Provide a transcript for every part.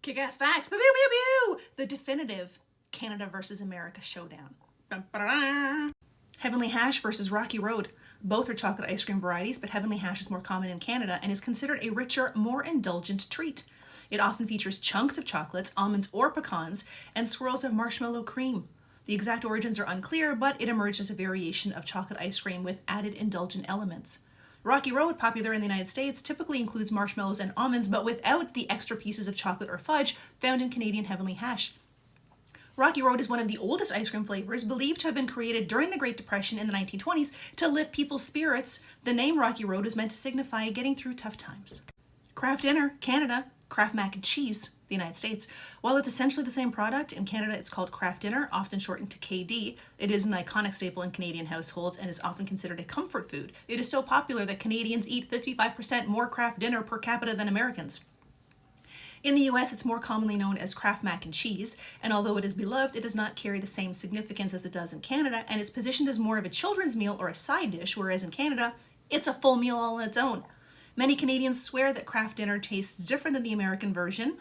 Kick-ass facts. Pew, pew, pew, pew. The definitive Canada versus America showdown. Heavenly Hash versus Rocky Road. Both are chocolate ice cream varieties, but Heavenly Hash is more common in Canada and is considered a richer, more indulgent treat. It often features chunks of chocolates, almonds or pecans, and swirls of marshmallow cream. The exact origins are unclear, but it emerged as a variation of chocolate ice cream with added indulgent elements. Rocky Road, popular in the United States, typically includes marshmallows and almonds, but without the extra pieces of chocolate or fudge found in Canadian Heavenly Hash. Rocky Road is one of the oldest ice cream flavors, believed to have been created during the Great Depression in the 1920s to lift people's spirits. The name Rocky Road was meant to signify getting through tough times. Kraft Dinner, Canada. Kraft Mac and Cheese, the United States. While it's essentially the same product, in Canada it's called Kraft Dinner, often shortened to KD. It is an iconic staple in Canadian households and is often considered a comfort food. It is so popular that Canadians eat 55% more Kraft Dinner per capita than Americans. In the US, it's more commonly known as Kraft Mac and Cheese, and although it is beloved, it does not carry the same significance as it does in Canada, and it's positioned as more of a children's meal or a side dish, whereas in Canada, it's a full meal all on its own. Many Canadians swear that Kraft Dinner tastes different than the American version,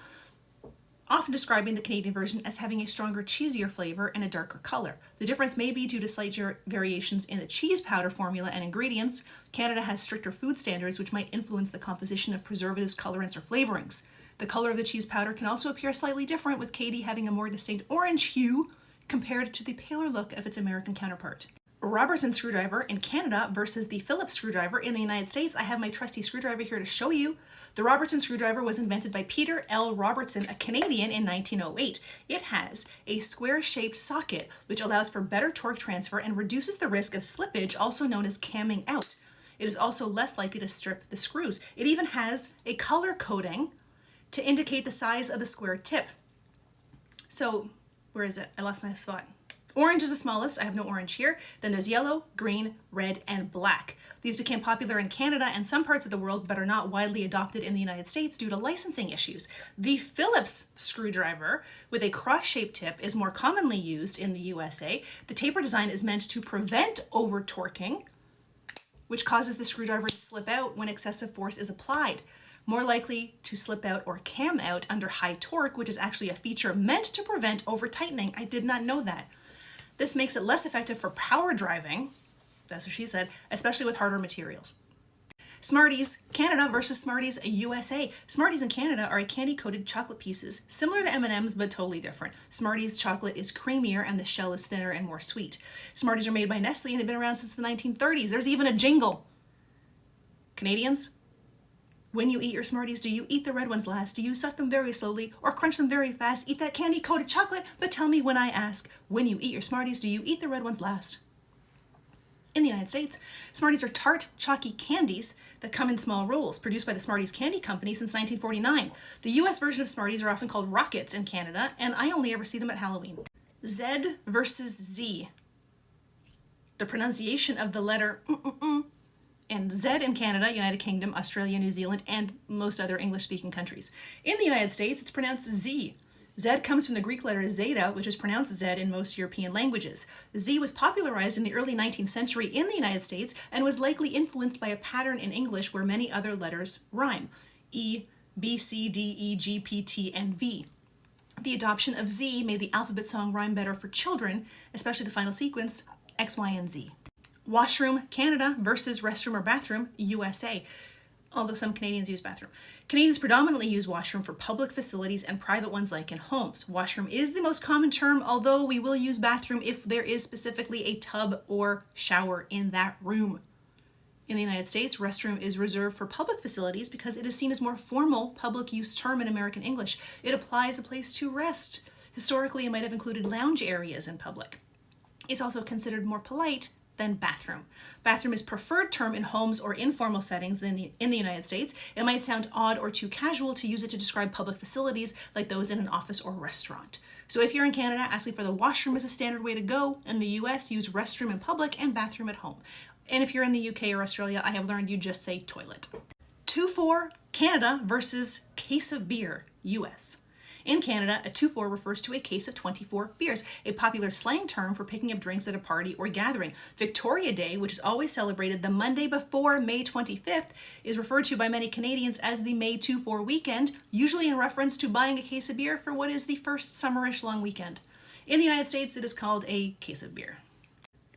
often describing the Canadian version as having a stronger, cheesier flavor and a darker color. The difference may be due to slight variations in the cheese powder formula and ingredients. Canada has stricter food standards which might influence the composition of preservatives, colorants, or flavorings. The color of the cheese powder can also appear slightly different, with KD having a more distinct orange hue compared to the paler look of its American counterpart. Robertson screwdriver in Canada versus the Phillips screwdriver in the United States. I have my trusty screwdriver here to show you. The Robertson screwdriver was invented by Peter L. Robertson, a Canadian, in 1908. It has a square-shaped socket which allows for better torque transfer and reduces the risk of slippage, also known as camming out. It is also less likely to strip the screws. It even has a color coding to indicate the size of the square tip. So, where is it? I lost my spot. Orange is the smallest. I have no orange here. Then there's yellow, green, red, and black. These became popular in Canada and some parts of the world, but are not widely adopted in the United States due to licensing issues. The Phillips screwdriver with a cross-shaped tip is more commonly used in the USA. The taper design is meant to prevent over-torquing, which causes the screwdriver to slip out when excessive force is applied. More likely to slip out or cam out under high torque, which is actually a feature meant to prevent over-tightening. I did not know that. This makes it less effective for power driving, that's what she said, especially with harder materials. Smarties, Canada versus Smarties, USA. Smarties in Canada are candy-coated chocolate pieces, similar to M&M's but totally different. Smarties chocolate is creamier and the shell is thinner and more sweet. Smarties are made by Nestle and have been around since the 1930s. There's even a jingle. Canadians, when you eat your Smarties, do you eat the red ones last? Do you suck them very slowly or crunch them very fast? Eat that candy-coated chocolate, but tell me when I ask, when you eat your Smarties, do you eat the red ones last? In the United States, Smarties are tart, chalky candies that come in small rolls, produced by the Smarties Candy Company since 1949. The US version of Smarties are often called Rockets in Canada, and I only ever see them at Halloween. Z versus Z. The pronunciation of the letter and Z in Canada, United Kingdom, Australia, New Zealand, and most other English-speaking countries. In the United States, it's pronounced Z. Z comes from the Greek letter zeta, which is pronounced Z in most European languages. Z was popularized in the early 19th century in the United States and was likely influenced by a pattern in English where many other letters rhyme. E, B, C, D, E, G, P, T, and V. The adoption of Z made the alphabet song rhyme better for children, especially the final sequence, X, Y, and Z. Washroom, Canada versus restroom or bathroom, USA. Although some Canadians use bathroom. Canadians predominantly use washroom for public facilities and private ones like in homes. Washroom is the most common term, although we will use bathroom if there is specifically a tub or shower in that room. In the United States, restroom is reserved for public facilities because it is seen as more formal public use term in American English. It applies a place to rest. Historically, it might have included lounge areas in public. It's also considered more polite than bathroom. Bathroom is preferred term in homes or informal settings in the United States. It might sound odd or too casual to use it to describe public facilities like those in an office or restaurant. So if you're in Canada, asking for the washroom is a standard way to go. In the US, use restroom in public and bathroom at home. And if you're in the UK or Australia, I have learned you just say toilet. 2-4, Canada versus case of beer, US. In Canada, a 2-4 refers to a case of 24 beers, a popular slang term for picking up drinks at a party or gathering. Victoria Day, which is always celebrated the Monday before May 25th, is referred to by many Canadians as the May 2-4 weekend, usually in reference to buying a case of beer for what is the first summerish long weekend. In the United States, it is called a case of beer.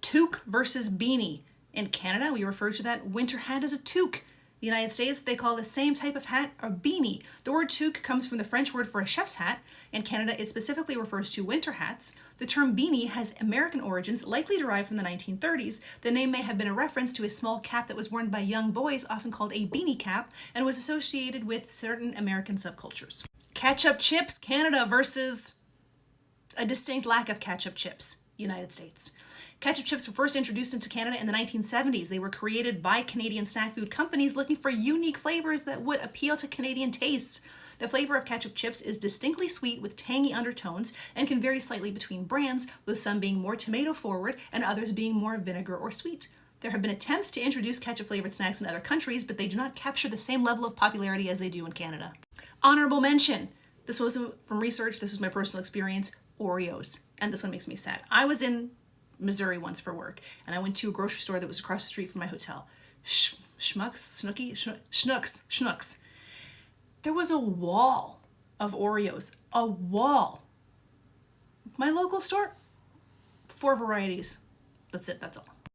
Toque versus beanie. In Canada, we refer to that winter hat as a toque. In the United States, they call the same type of hat a beanie. The word toque comes from the French word for a chef's hat. In Canada, it specifically refers to winter hats. The term beanie has American origins, likely derived from the 1930s. The name may have been a reference to a small cap that was worn by young boys, often called a beanie cap, and was associated with certain American subcultures. Ketchup chips, Canada versus a distinct lack of ketchup chips, United States. Ketchup chips were first introduced into Canada in the 1970s. They were created by Canadian snack food companies looking for unique flavors that would appeal to Canadian tastes. The flavor of ketchup chips is distinctly sweet with tangy undertones and can vary slightly between brands, with some being more tomato forward and others being more vinegar or sweet. There have been attempts to introduce ketchup-flavored snacks in other countries, but they do not capture the same level of popularity as they do in Canada. Honorable mention. This wasn't from research, this was my personal experience. Oreos. And this one makes me sad. I was in Missouri once for work, and I went to a grocery store that was across the street from my hotel. Schnucks. There was a wall of Oreos. A wall. My local store, 4 varieties. That's it, that's all.